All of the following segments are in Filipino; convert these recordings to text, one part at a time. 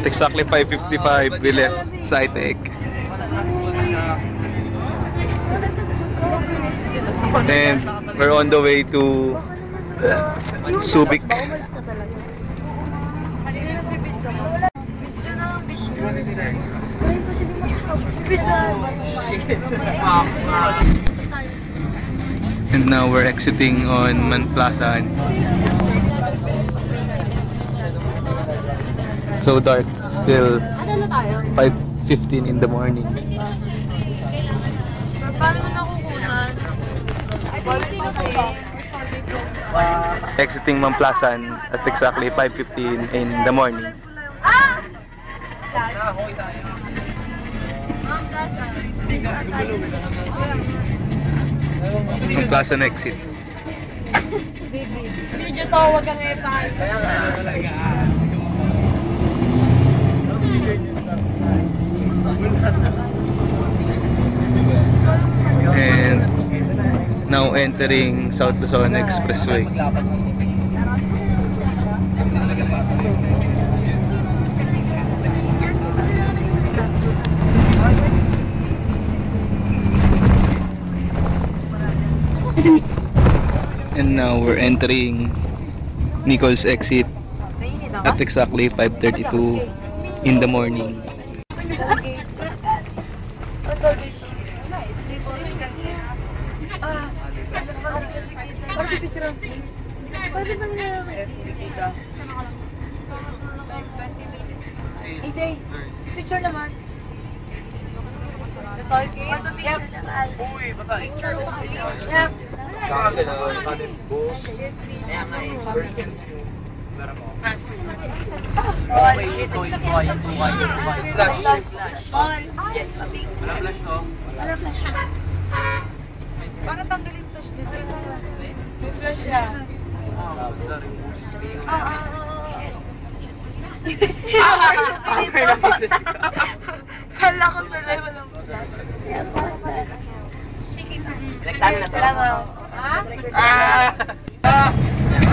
At exactly 5:55, we left Sci-Tech. And we're on the way to Subic. And now we're exiting on Manplasan. So dark, still 5:15 in the morning. Exiting Manplasan at exactly 5:15 in the morning. Manplasan exit. Medyo tawag ka ngayon tayo. And now entering South Luzon Expressway. And now we're entering Nichols exit at exactly 5:32 in the morning. AJ, picture naman. Yep. Uy, bata, picture. Yep. Yes, flash to. Para tanggalin flash din. May flash siya. Hala ko pala walang flash. Salamat.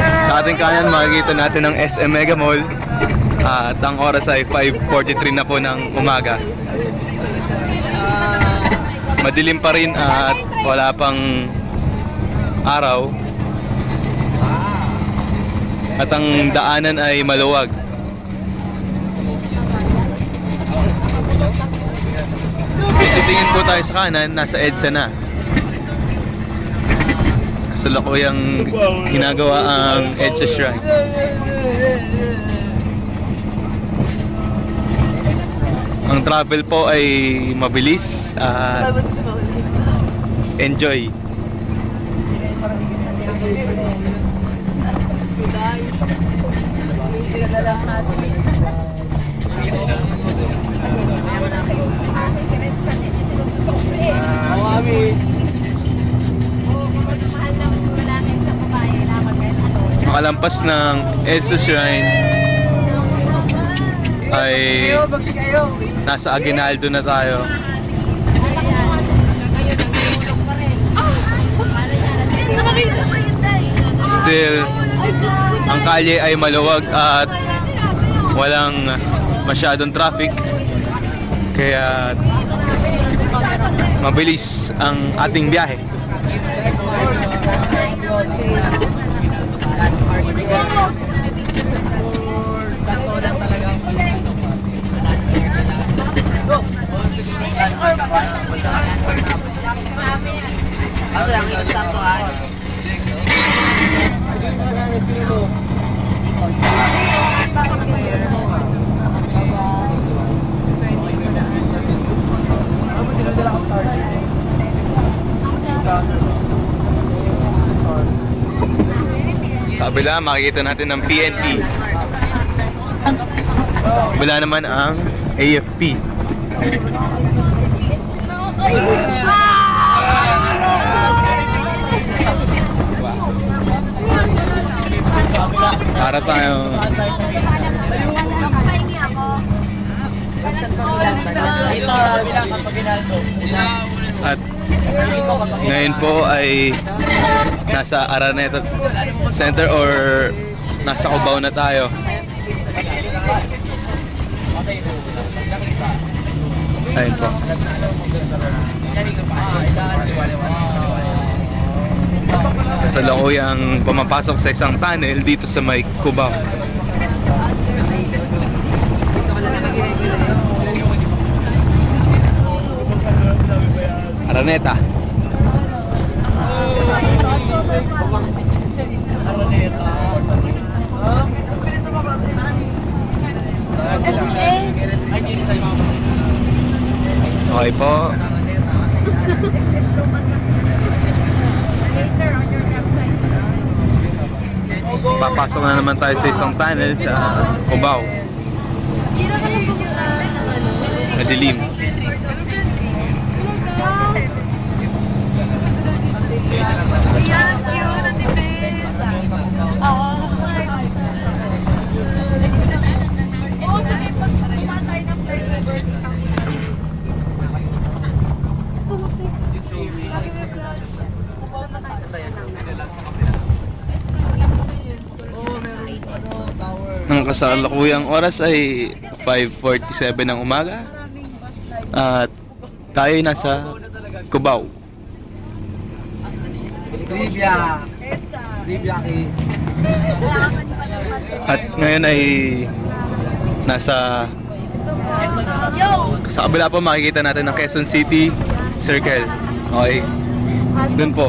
Sa ating kanan makikita natin ang SM Mega Mall at ang oras ay 5:43 na po ng umaga. Madilim pa rin at wala pang araw at ang daanan ay maluwag. Titingin po tayo sa kanan, nasa EDSA na. Kasalukuyang ginagawa ang EDSA Shrine. Ang travel po ay mabilis at enjoy. Makalampas ng EDSA Shrine ay nasa Aguinaldo na tayo. Still, ang kalye ay maluwag at walang masyadong traffic, kaya mabilis ang ating biyahe. Sa kabila, makikita natin ang PNP. Kabila naman ang AFP. Para tayo. At ngayon po ay nasa Araneta Center or nasa Cubao na tayo. Ayun po. Kasalukuyang pumapasok sa isang tunnel dito sa may Cubao. Araneta. Okay po. Papasok na naman tayo sa isang tunnel sa Cubao. Madilim. Ang kasalukuyang oras ay 5:47 ng umaga at tayo ay nasa Cubao. Trivia kay. At ngayon ay nasa sa kabila po makikita natin ang Quezon City Circle. Okay. Doon po.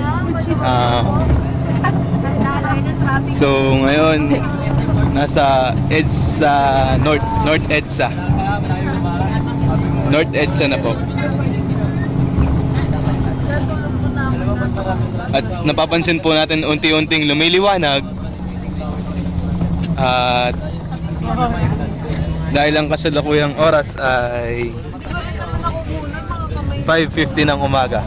So ngayon nasa EDSA North EDSA. North EDSA na po. At napapansin po natin unti-unting lumiliwanag. At dahil ang kasalukuyang oras ay 5:50 ng umaga.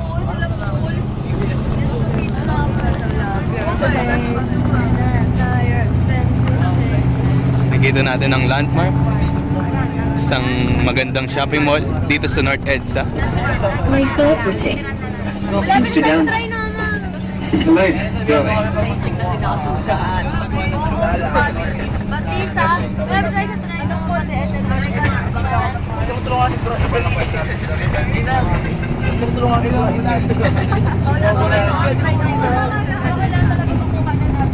Nakita natin ang landmark, isang magandang shopping mall dito sa North EDSA. My celebrity. Welcome to dance. Good. Go.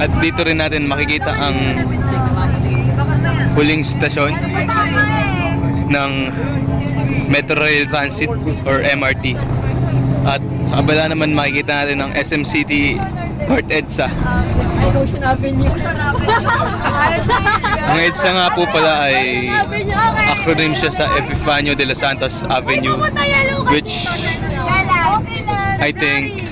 At dito rin natin makikita ang huling stasyon ng Metro Rail Transit or MRT. At sa kabila naman makikita natin ang SM City North EDSA. Ocean Avenue. Ang EDSA nga po pala ay acronym siya sa Epifanio de los Santos Avenue, which I think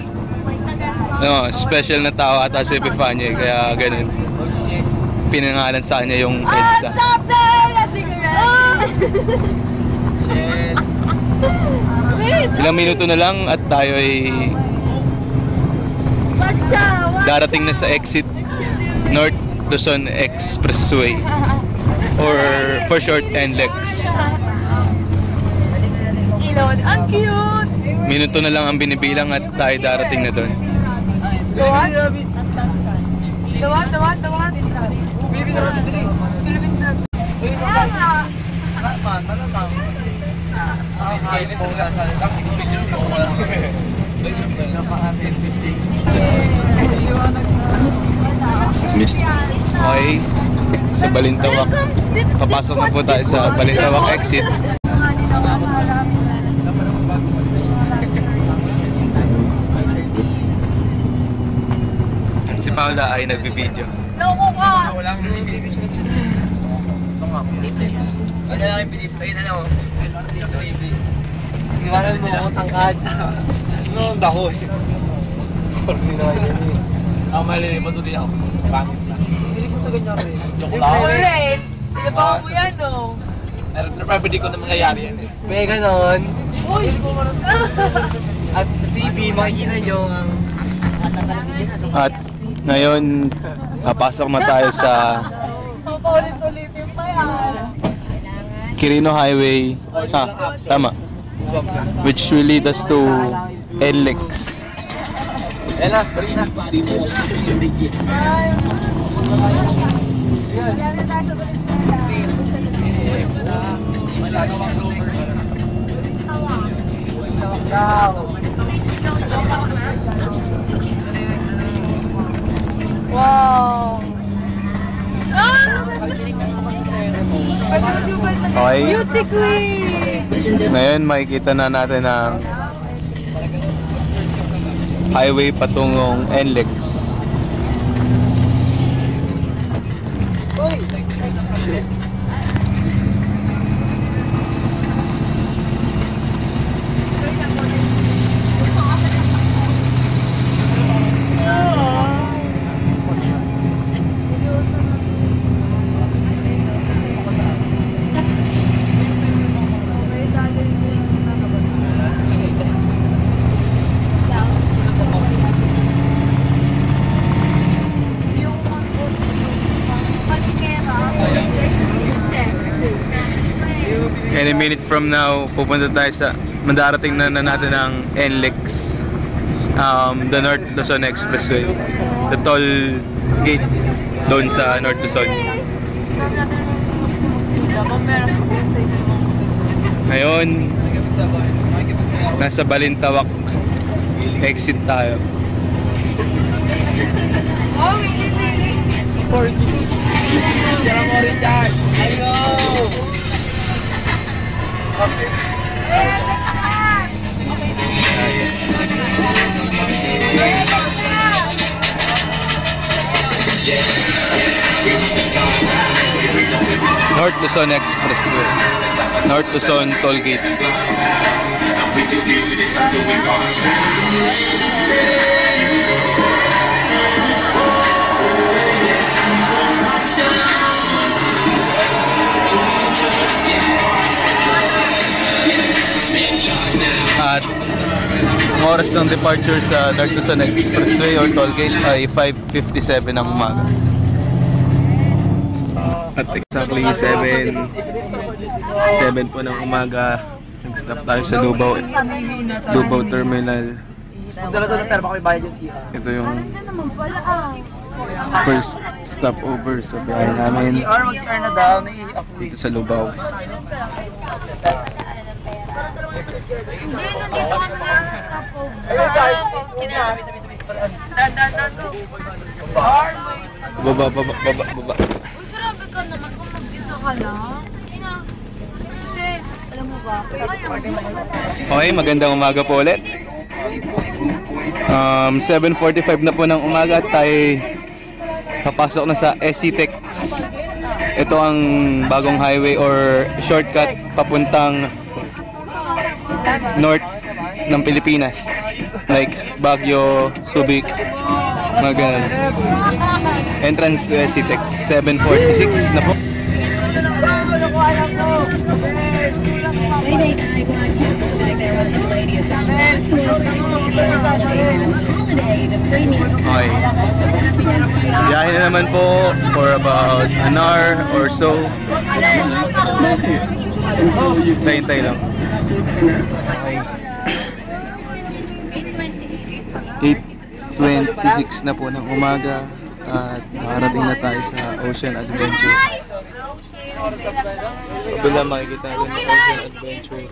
special na tao ata si Epifanio, kaya ganun pinangalan sa kanya yung EDSA. Ilang minuto na lang at tayo ay darating na sa exit North Luzon Expressway, or for short NLEX. Ang cute! Minuto na lang ang binibilang at tayo darating na doon. Tawad. Bibi ka natin dili. Okay, sa Balintawak. Papasok na po tayo sa Balintawak exit. At si Paula ay nagbibideo. Loko ka! Wala kang binibigay. Ito nga. Ano lang yung binibigay? Ayun na lang. Niwanan mo ako tangkad. Ano ang dako eh. Ang malili pa tuloy ako. Pangit na. Hindi ko sa ganyan rin. Joke lang. Ulit! Pinabawa mo yan, no? Napapili ko na mangyayari yan eh. May ganon. Uy! At sa TV, makikita nyo ang... At ngayon, papasok na tayo sa Papaulit-ulitin pa yan. Quirino Highway. Tama. Which will lead us to NLEX. Ella, balik na. Wow! Okay. Beauty queen! Ngayon makikita na natin ang highway patungong NLEX. Any minute from now, pupunta tayo sa madarating na natin ang NLEX, the North Luzon Expressway, the toll gate doon sa North Luzon. Ngayon, nasa Balintawak exit tayo. North Luzon Expressway, North Luzon Toll Gate. At ang oras ng departure sa North Luzon Expressway or Toll Gate ay 5:57 ng umaga. At exactly 7 po ng umaga, nag-stop tayo sa Lubao Terminal. Ito yung first stopover sa biyahe namin dito sa Lubao. Hindi, nandito kami sa Baba. Uy, grabe ka naman kung mag-isa ka lang. Kasi, alam mo ba? Okay, magandang umaga po ulit. 7:45 na po ng umaga at tayo papasok na sa SCTEX. Ito ang bagong highway or shortcut papuntang north ng Pilipinas, like Baguio, Subic, mga ganun. Entrance to SCTEX, 7:46 na po. Okay. Biyahe na naman po for about an hour or so. Hintay lang. 8:26 na po ng umaga at nakarating na tayo sa Ocean Adventure. Sa kabila makikita natin ang Ocean Adventure.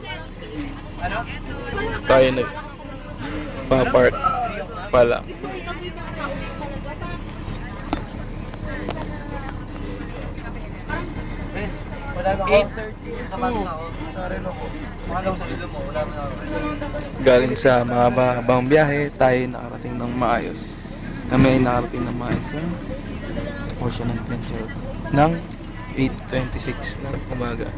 Tayo nagpa-park pa lang. Galing sa mahabang biyahe, tayo nakarating ng maayos. Kami ay nakarating ng maayos sa Ocean Adventure ng 8:26 ng umaga.